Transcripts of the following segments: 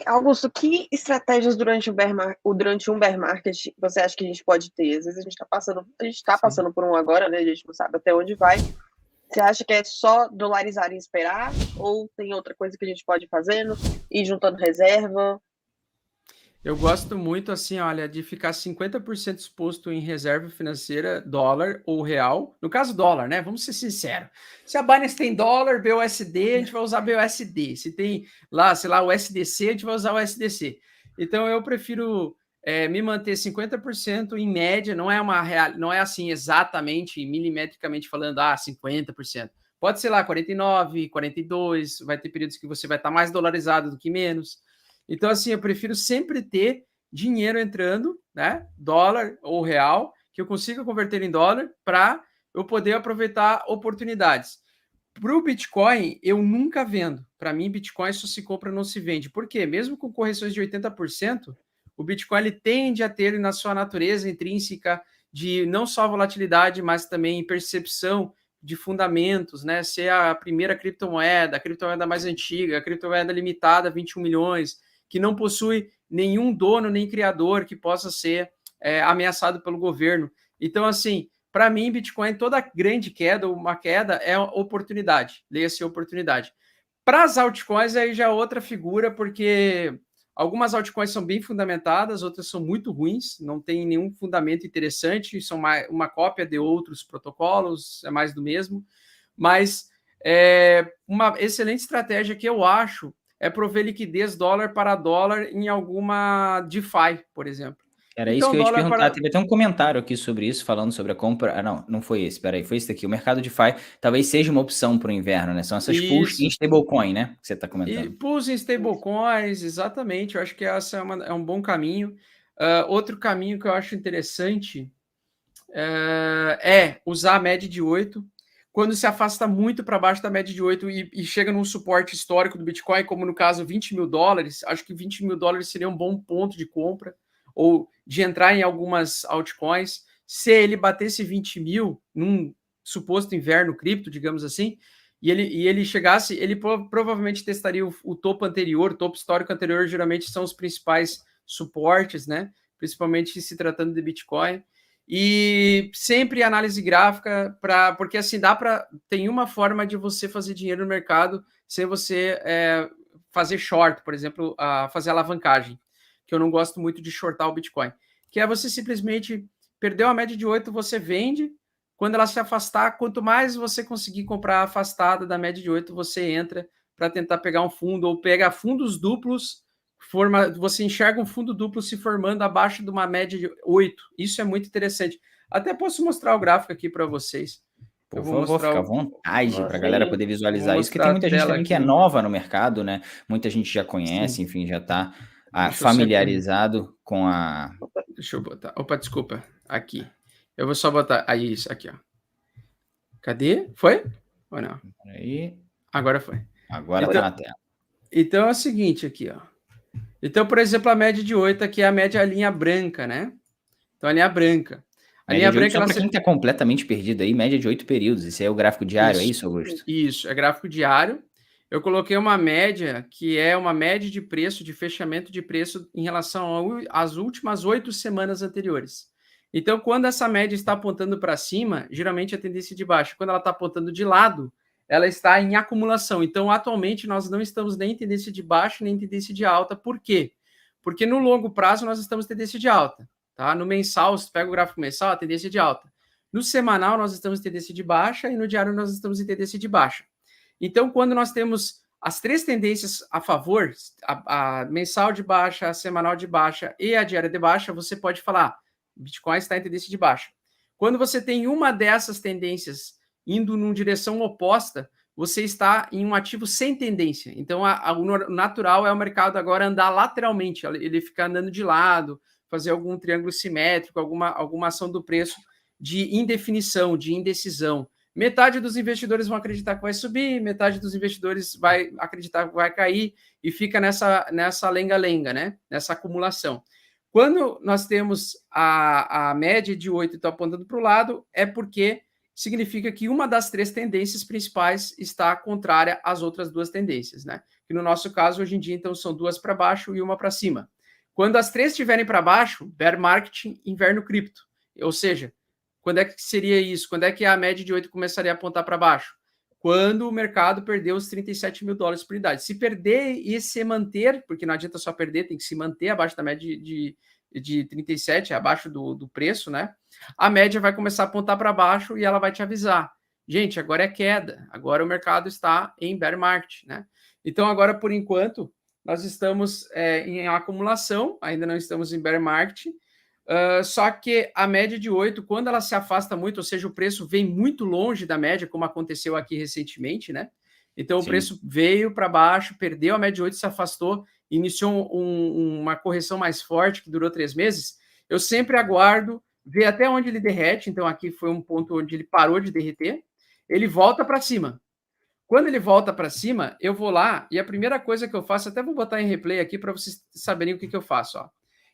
Augusto, que estratégias durante um bear market você acha que a gente pode ter? Às vezes a gente tá Sim. passando por um agora, né? A gente não sabe até onde vai. Você acha que é só dolarizar e esperar? Ou tem outra coisa que a gente pode ir fazendo? Ir juntando reserva? Eu gosto muito, assim, olha, de ficar 50% exposto em reserva financeira, dólar ou real. No caso, dólar, né? Vamos ser sinceros. Se a Binance tem dólar, BUSD, a gente vai usar BUSD. Se tem lá, sei lá, o SDC, a gente vai usar o SDC. Então, eu prefiro me manter 50% em média, não é uma real, não é assim exatamente, milimetricamente falando, 50%. Pode ser lá 49, 42, vai ter períodos que você vai estar mais dolarizado do que menos. Então, assim, eu prefiro sempre ter dinheiro entrando, né? Dólar ou real, que eu consiga converter em dólar para eu poder aproveitar oportunidades. Para o Bitcoin, eu nunca vendo. Para mim, Bitcoin só se compra, não se vende. Por quê? Mesmo com correções de 80%, o Bitcoin ele tende a ter na sua natureza intrínseca de não só volatilidade, mas também percepção de fundamentos, né? Ser a primeira criptomoeda, a criptomoeda mais antiga, a criptomoeda limitada a 21 milhões, que não possui nenhum dono nem criador que possa ser ameaçado pelo governo. Então, assim, para mim, Bitcoin, toda grande queda, uma queda, é oportunidade. Leia-se oportunidade. Para as altcoins, aí já é outra figura, porque algumas altcoins são bem fundamentadas, outras são muito ruins, não tem nenhum fundamento interessante, são uma cópia de outros protocolos, é mais do mesmo. Mas uma excelente estratégia que eu acho é prover liquidez dólar para dólar em alguma DeFi, por exemplo. Era isso Então, que eu ia te dólar perguntar. para. Teve até um comentário aqui sobre isso, falando sobre a compra. Ah, não, não foi esse, peraí, foi esse daqui. O mercado DeFi talvez seja uma opção para o inverno, né? São essas pools em Isso. stablecoin, né? Que você está E comentando. pools em stablecoins, exatamente. Eu acho que essa é um bom caminho. Outro caminho que eu acho interessante é usar a média de 8. Quando se afasta muito para baixo da média de 8 e chega num suporte histórico do Bitcoin, como no caso 20 mil dólares, acho que 20 mil dólares seria um bom ponto de compra ou de entrar em algumas altcoins. Se ele batesse 20 mil num suposto inverno cripto, digamos assim, e ele chegasse, ele provavelmente testaria o topo anterior, o topo histórico anterior, geralmente são os principais suportes, né? Principalmente se tratando de Bitcoin. E sempre análise gráfica, porque assim tem uma forma de você fazer dinheiro no mercado sem você fazer short, por exemplo, fazer alavancagem, que eu não gosto muito de shortar o Bitcoin, que é você simplesmente perdeu a média de 8, você vende, quando ela se afastar, quanto mais você conseguir comprar afastada da média de 8, você entra para tentar pegar um fundo, ou pegar fundos duplos, você enxerga um fundo duplo se formando abaixo de uma média de 8. Isso é muito interessante. Até posso mostrar o gráfico aqui para vocês. Eu Por vou favor, mostrar fica à o. vontade para a galera Sim. poder Vou visualizar isso, porque tem mostrar a muita gente tela também que é aqui. nova no mercado, né? Muita gente já conhece, Sim. enfim, já está Deixa eu sempre. familiarizado com a. Deixa eu botar. Opa, desculpa. Aqui. Eu vou só botar. Aí, isso aqui, ó. Cadê? Foi? Ou não? Aí, Agora foi. agora está Então, na tela. então é o seguinte aqui, ó. Então, por exemplo, a média de 8 aqui é a média linha branca, né? Então, a linha branca. A Média linha de 8, branca, só ela para quem se... está completamente perdido aí, média de 8 períodos. Esse aí é o gráfico diário, é Isso, isso, Augusto? isso, é gráfico diário. Eu coloquei uma média que é uma média de preço, de fechamento de preço em relação às últimas 8 semanas anteriores. Então, quando essa média está apontando para cima, geralmente é tendência de baixa. Quando ela está apontando de lado, ela está em acumulação. Então, atualmente, nós não estamos nem em tendência de baixa, nem em tendência de alta. Por quê? Porque no longo prazo nós estamos em tendência de alta. Tá? No mensal, se pega o gráfico mensal, a tendência de alta. No semanal, nós estamos em tendência de baixa e no diário, nós estamos em tendência de baixa. Então, quando nós temos as três tendências a favor, a mensal de baixa, a semanal de baixa e a diária de baixa, você pode falar, Bitcoin está em tendência de baixa. Quando você tem uma dessas tendências indo numa direção oposta, você está em um ativo sem tendência. Então, o natural é o mercado agora andar lateralmente, ele ficar andando de lado, fazer algum triângulo simétrico, alguma ação do preço de indefinição, de indecisão. Metade dos investidores vão acreditar que vai subir, metade dos investidores vai acreditar que vai cair e fica nessa lenga-lenga, né? Nessa acumulação. Quando nós temos a média de 8 está apontando para o lado, é porque significa que uma das 3 tendências principais está contrária às outras 2 tendências, né? Que no nosso caso, hoje em dia, então, são 2 para baixo e uma para cima. Quando as 3 estiverem para baixo, bear market, inverno cripto. Ou seja, quando é que seria isso? Quando é que a média de 8 começaria a apontar para baixo? Quando o mercado perdeu os 37 mil dólares por unidade. Se perder e se manter, porque não adianta só perder, tem que se manter abaixo da média de 37, abaixo do preço, né? A média vai começar a apontar para baixo e ela vai te avisar. Gente, agora é queda, agora o mercado está em bear market, né? Então, agora, por enquanto, nós estamos em acumulação, ainda não estamos em bear market, só que a média de 8, quando ela se afasta muito, ou seja, o preço vem muito longe da média, como aconteceu aqui recentemente, né? Então, o preço veio para baixo, perdeu a média de 8, se afastou, iniciou uma correção mais forte, que durou 3 meses. Eu sempre aguardo ver até onde ele derrete. Então, aqui foi um ponto onde ele parou de derreter. Ele volta para cima. Quando ele volta para cima, eu vou lá e a primeira coisa que eu faço, até vou botar em replay aqui para vocês saberem o que eu faço, ó.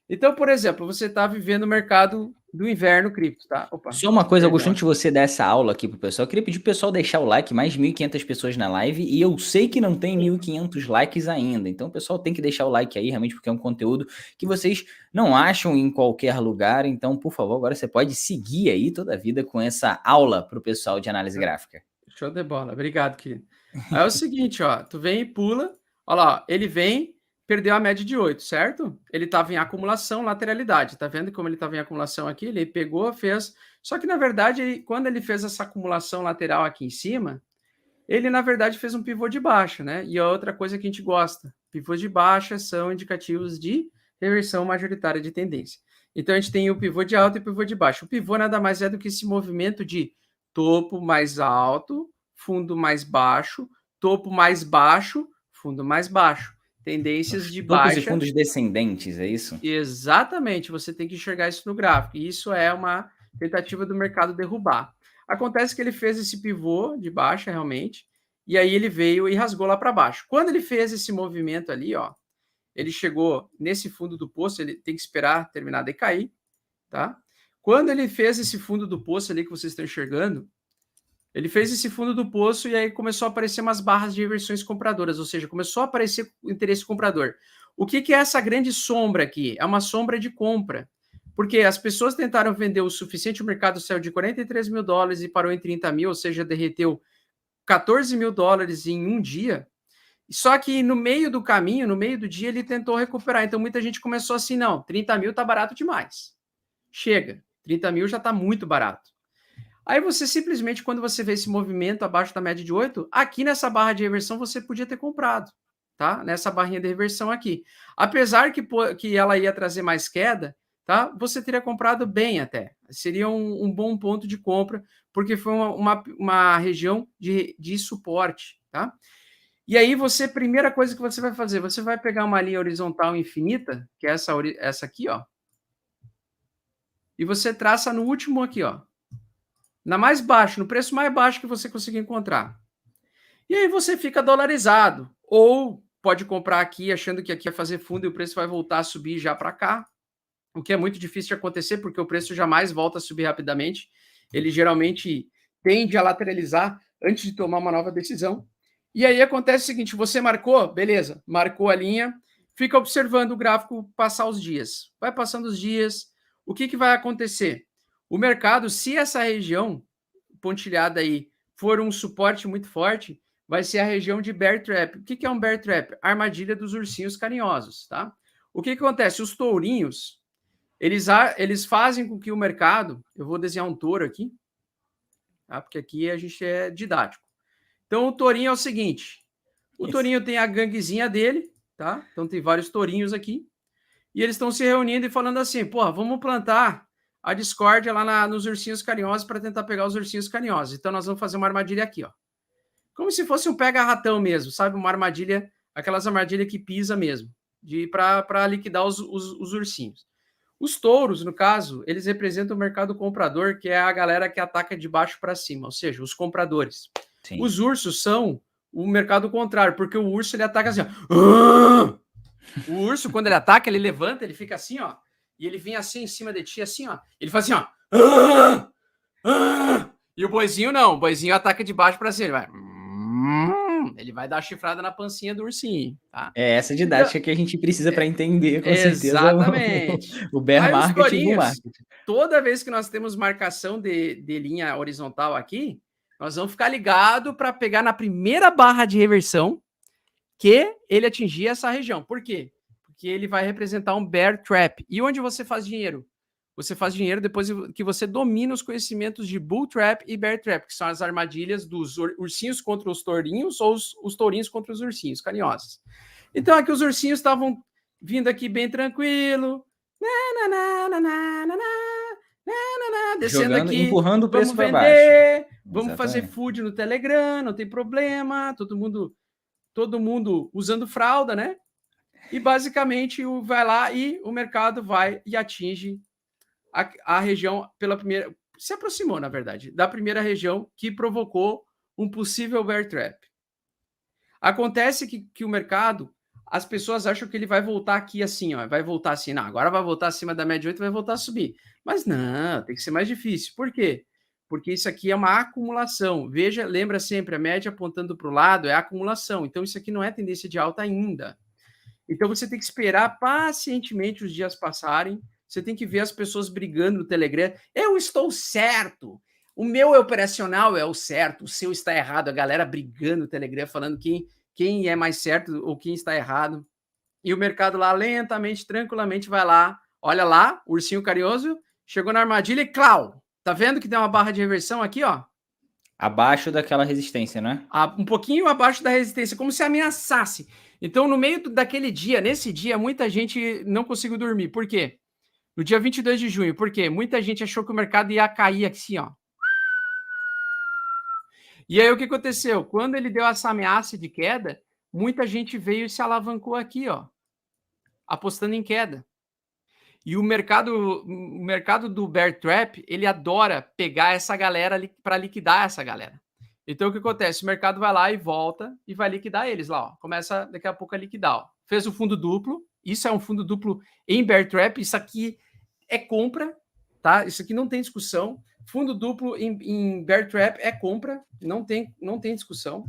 Então, por exemplo, você está vivendo o mercado do inverno cripto, tá? Opa, só uma coisa, Augusto, antes de você dar essa aula aqui pro pessoal, eu queria pedir pro pessoal deixar o like, mais de 1.500 pessoas na live, e eu sei que não tem 1.500 likes ainda, então o pessoal tem que deixar o like aí, realmente, porque é um conteúdo que vocês não acham em qualquer lugar, então, por favor, agora você pode seguir aí toda a vida com essa aula pro pessoal de análise gráfica. Show de bola, obrigado, querido. Aí é o seguinte, ó, tu vem e pula, olha lá, ele vem, perdeu a média de 8, certo? Ele estava em acumulação, lateralidade. Tá vendo como ele estava em acumulação aqui? Ele pegou, fez... Só que, na verdade, quando ele fez essa acumulação lateral aqui em cima, ele, na verdade, fez um pivô de baixa, né? E a outra coisa que a gente gosta, pivôs de baixa são indicativos de reversão majoritária de tendência. Então, a gente tem o pivô de alta e o pivô de baixo. O pivô nada mais é do que esse movimento de topo mais alto, fundo mais baixo, topo mais baixo, fundo mais baixo. Tendências de baixa. Topos e fundos descendentes, é isso? Exatamente, você tem que enxergar isso no gráfico. E isso é uma tentativa do mercado derrubar. Acontece que ele fez esse pivô de baixa, realmente, e aí ele veio e rasgou lá para baixo. Quando ele fez esse movimento ali, ó, ele chegou nesse fundo do poço, ele tem que esperar terminar de cair, tá? Quando ele fez esse fundo do poço ali que vocês estão enxergando, ele fez esse fundo do poço e aí começou a aparecer umas barras de reversões compradoras, ou seja, começou a aparecer o interesse comprador. O que é essa grande sombra aqui? É uma sombra de compra, porque as pessoas tentaram vender o suficiente, o mercado saiu de 43 mil dólares e parou em 30 mil, ou seja, derreteu 14 mil dólares em um dia, só que no meio do caminho, no meio do dia, ele tentou recuperar. Então, muita gente começou assim, não, 30 mil tá barato demais. Chega, 30 mil já tá muito barato. Aí você simplesmente, quando você vê esse movimento abaixo da média de 8, aqui nessa barra de reversão você podia ter comprado, tá? Nessa barrinha de reversão aqui. Apesar que ela ia trazer mais queda, tá? Você teria comprado bem até. Seria um bom ponto de compra, porque foi uma região de suporte, tá? E aí você, primeira coisa que você vai fazer, você vai pegar uma linha horizontal infinita, que é essa aqui, ó. E você traça no último aqui, ó. Na mais baixo, no preço mais baixo que você conseguir encontrar. E aí você fica dolarizado. Ou pode comprar aqui achando que aqui vai fazer fundo e o preço vai voltar a subir já para cá. O que é muito difícil de acontecer, porque o preço jamais volta a subir rapidamente. Ele geralmente tende a lateralizar antes de tomar uma nova decisão. E aí acontece o seguinte, você marcou, beleza, marcou a linha, fica observando o gráfico passar os dias. Vai passando os dias, o que vai acontecer? O mercado, se essa região pontilhada aí for um suporte muito forte, vai ser a região de bear trap. O que é um bear trap? Armadilha dos ursinhos carinhosos, tá? O que acontece? Os tourinhos, eles fazem com que o mercado... Eu vou desenhar um touro aqui, tá? Porque aqui a gente é didático. Então, o tourinho é o seguinte. O tourinho tem a ganguezinha dele, tá? Então, tem vários tourinhos aqui. E eles estão se reunindo e falando assim, pô, vamos plantar a discórdia lá nos ursinhos carinhosos para tentar pegar os ursinhos carinhosos. Então, nós vamos fazer uma armadilha aqui, ó. Como se fosse um pega-ratão mesmo, sabe? Uma armadilha, aquelas armadilhas que pisa mesmo, para liquidar os ursinhos. Os touros, no caso, eles representam o mercado comprador, que é a galera que ataca de baixo para cima, ou seja, os compradores. Sim. Os ursos são o mercado contrário, porque o urso ele ataca assim, ó. O urso, quando ele ataca, ele levanta, ele fica assim, ó, e ele vem assim em cima de ti, assim, ó. Ele faz assim, ó. E o boizinho não, o boizinho ataca de baixo para cima, ele vai dar a chifrada na pancinha do ursinho, tá? É essa Então, didática que a gente precisa para entender, com certeza, exatamente. o bear Aí os market e o bull tourinhos, market. toda vez que nós temos marcação de linha horizontal aqui, nós vamos ficar ligado para pegar na primeira barra de reversão que ele atingir essa região. Por quê? Porque ele vai representar um bear trap. E onde você faz dinheiro? Você faz dinheiro depois que você domina os conhecimentos de bull trap e bear trap, que são as armadilhas dos ursinhos contra os tourinhos ou os tourinhos contra os ursinhos carinhosos. Então aqui os ursinhos estavam vindo aqui bem tranquilo, descendo Jogando, aqui, empurrando o preço vamos para baixo. vender, vamos fazer Exatamente. food no Telegram, não tem problema, todo mundo usando fralda, né? E basicamente vai lá e o mercado vai e atinge a região pela primeira, se aproximou, na verdade, da primeira região que provocou um possível bear trap. Acontece que o mercado, as pessoas acham que ele vai voltar aqui assim, ó, vai voltar assim, não, agora vai voltar acima da média 8 e vai voltar a subir. Mas não, tem que ser mais difícil. Por quê? Porque isso aqui é uma acumulação. Veja, lembra sempre, a média apontando para o lado é acumulação. Então, isso aqui não é tendência de alta ainda. Então, você tem que esperar pacientemente os dias passarem. Você tem que ver as pessoas brigando no Telegram. Eu estou certo. O meu operacional é o certo. O seu está errado. A galera brigando no Telegram, falando quem é mais certo ou quem está errado. E o mercado lá, lentamente, tranquilamente, vai lá. Olha lá, o ursinho carinhoso chegou na armadilha e clau. Tá vendo que tem uma barra de reversão aqui, ó? Abaixo daquela resistência, né? Um pouquinho abaixo da resistência, como se ameaçasse. Então, no meio daquele dia, nesse dia, muita gente não conseguiu dormir. Por quê? No dia 22 de junho. Por quê? Muita gente achou que o mercado ia cair assim, ó. E aí, o que aconteceu? Quando ele deu essa ameaça de queda, muita gente veio e se alavancou aqui, ó, apostando em queda. E o mercado do bear trap, ele adora pegar essa galera para liquidar essa galera. Então, o que acontece? O mercado vai lá e volta e vai liquidar eles lá, ó. Começa daqui a pouco a liquidar, ó. Fez o fundo duplo. Isso é um fundo duplo em bear trap. Isso aqui é compra, tá? Isso aqui não tem discussão. Fundo duplo em bear trap é compra, não tem discussão.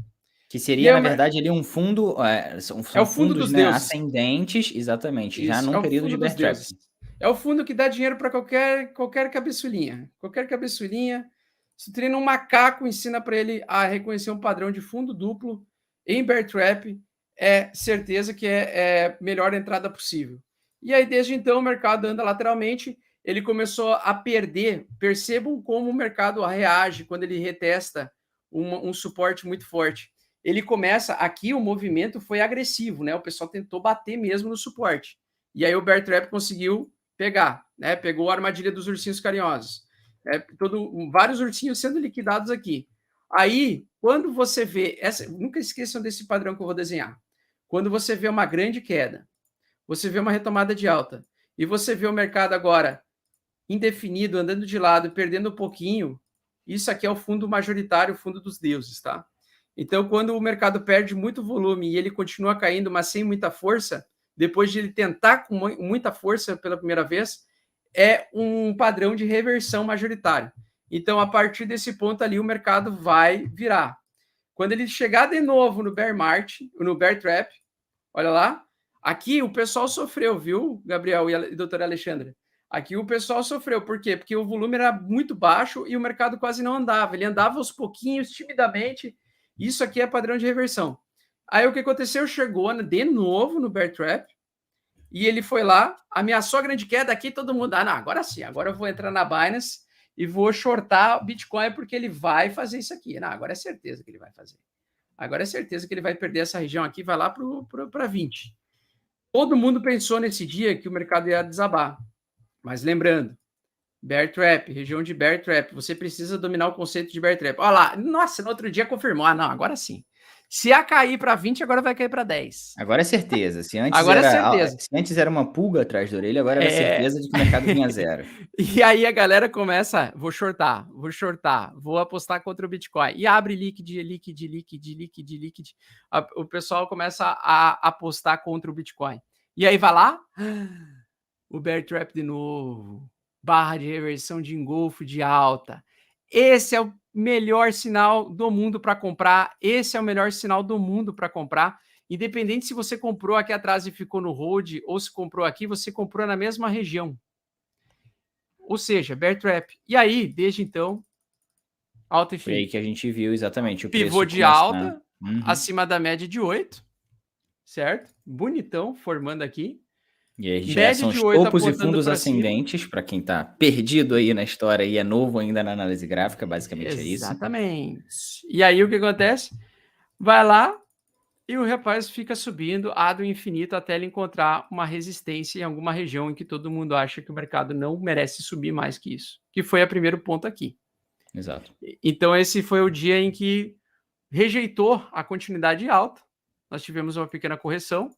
Que seria, na verdade, ali um fundo. São É o fundo fundos, dos né, deuses. ascendentes, exatamente, já Isso, num é o período fundo de dos bear trap. deuses. É o fundo que dá dinheiro para qualquer cabeçulhinha. Qualquer cabeçulhinha. Se treina um macaco, ensina para ele a reconhecer um padrão de fundo duplo em bear trap, é certeza que é a melhor entrada possível. E aí, desde então, o mercado anda lateralmente. Ele começou a perder. Percebam como o mercado reage quando ele retesta um suporte muito forte. Ele começa, aqui o movimento foi agressivo, né? O pessoal tentou bater mesmo no suporte. E aí o bear trap conseguiu pegar, né? Pegou a armadilha dos ursinhos carinhosos. Vários ursinhos sendo liquidados aqui. Aí, quando você vê, nunca esqueçam desse padrão que eu vou desenhar. Quando você vê uma grande queda, você vê uma retomada de alta, e você vê o mercado agora indefinido, andando de lado, perdendo um pouquinho, isso aqui é o fundo majoritário, o fundo dos deuses, tá? Então, quando o mercado perde muito volume e ele continua caindo, mas sem muita força, depois de ele tentar com muita força pela primeira vez, é um padrão de reversão majoritário. Então, a partir desse ponto ali, o mercado vai virar. Quando ele chegar de novo no bear market, no bear trap, olha lá, aqui o pessoal sofreu, viu, Gabriel e doutora Alexandra? Aqui o pessoal sofreu. Por quê? Porque o volume era muito baixo e o mercado quase não andava. Ele andava aos pouquinhos, timidamente. Isso aqui é padrão de reversão. Aí o que aconteceu? Chegou de novo no bear trap e ele foi lá, ameaçou a grande queda aqui, todo mundo, não, agora sim, agora eu vou entrar na Binance e vou shortar o Bitcoin porque ele vai fazer isso aqui. Não, agora é certeza que ele vai fazer. Agora é certeza que ele vai perder essa região aqui, vai lá para 20. Todo mundo pensou nesse dia que o mercado ia desabar. Mas lembrando, bear trap, região de bear trap, você precisa dominar o conceito de bear trap. Olha lá, nossa, no outro dia confirmou. Ah, não, agora sim. Se ia cair para 20, agora vai cair para 10. Agora é certeza. Se antes, agora é certeza. Se antes era uma pulga atrás da orelha, agora é certeza de que o mercado vinha zero. E aí a galera começa, vou shortar, vou apostar contra o Bitcoin. E abre liquid. O pessoal começa a apostar contra o Bitcoin. E aí vai lá, o bear trap de novo. Barra de reversão de engolfo de alta. esse é o melhor sinal do mundo para comprar. Esse é o melhor sinal do mundo para comprar. Independente se você comprou aqui atrás e ficou no hold, ou se comprou aqui, você comprou na mesma região. Ou seja, bear trap. E aí, desde então, alta e Foi aí fim. que a gente viu exatamente o Pivô preço de começar. alta, acima da média de 8, certo? Bonitão, formando aqui. E aí já Média são de os 8 topos e apontando fundos pra cima. ascendentes, para quem está perdido aí na história e é novo ainda na análise gráfica, basicamente é isso. Exatamente. E aí o que acontece? Vai lá e o rapaz fica subindo do infinito até ele encontrar uma resistência em alguma região em que todo mundo acha que o mercado não merece subir mais que isso. Que foi o primeiro ponto aqui. Exato. Então esse foi o dia em que rejeitou a continuidade alta. Nós tivemos uma pequena correção.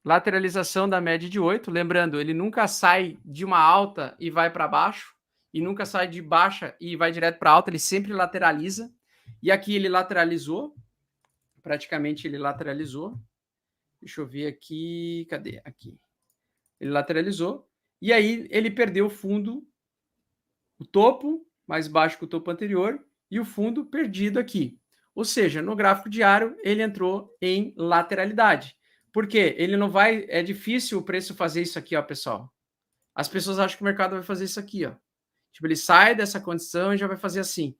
Lateralização da média de 8. Lembrando, ele nunca sai de uma alta e vai para baixo. E nunca sai de baixa e vai direto para alta. Ele sempre lateraliza. E aqui ele lateralizou. Praticamente ele lateralizou. Deixa eu ver aqui. Cadê? Aqui. Ele lateralizou. E aí ele perdeu o fundo. O topo mais baixo que o topo anterior. E o fundo perdido aqui. Ou seja, no gráfico diário, ele entrou em lateralidade. Por quê? Ele não vai... É difícil o preço fazer isso aqui, ó, pessoal. As pessoas acham que o mercado vai fazer isso aqui, ó. Tipo, ele sai dessa condição e já vai fazer assim.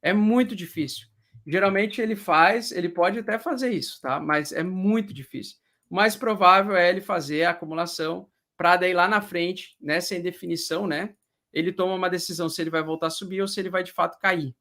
É muito difícil. Geralmente ele faz, ele pode até fazer isso, tá? Mas é muito difícil. O mais provável é ele fazer a acumulação para daí lá na frente, né, sem definição, né? Ele toma uma decisão se ele vai voltar a subir ou se ele vai de fato cair.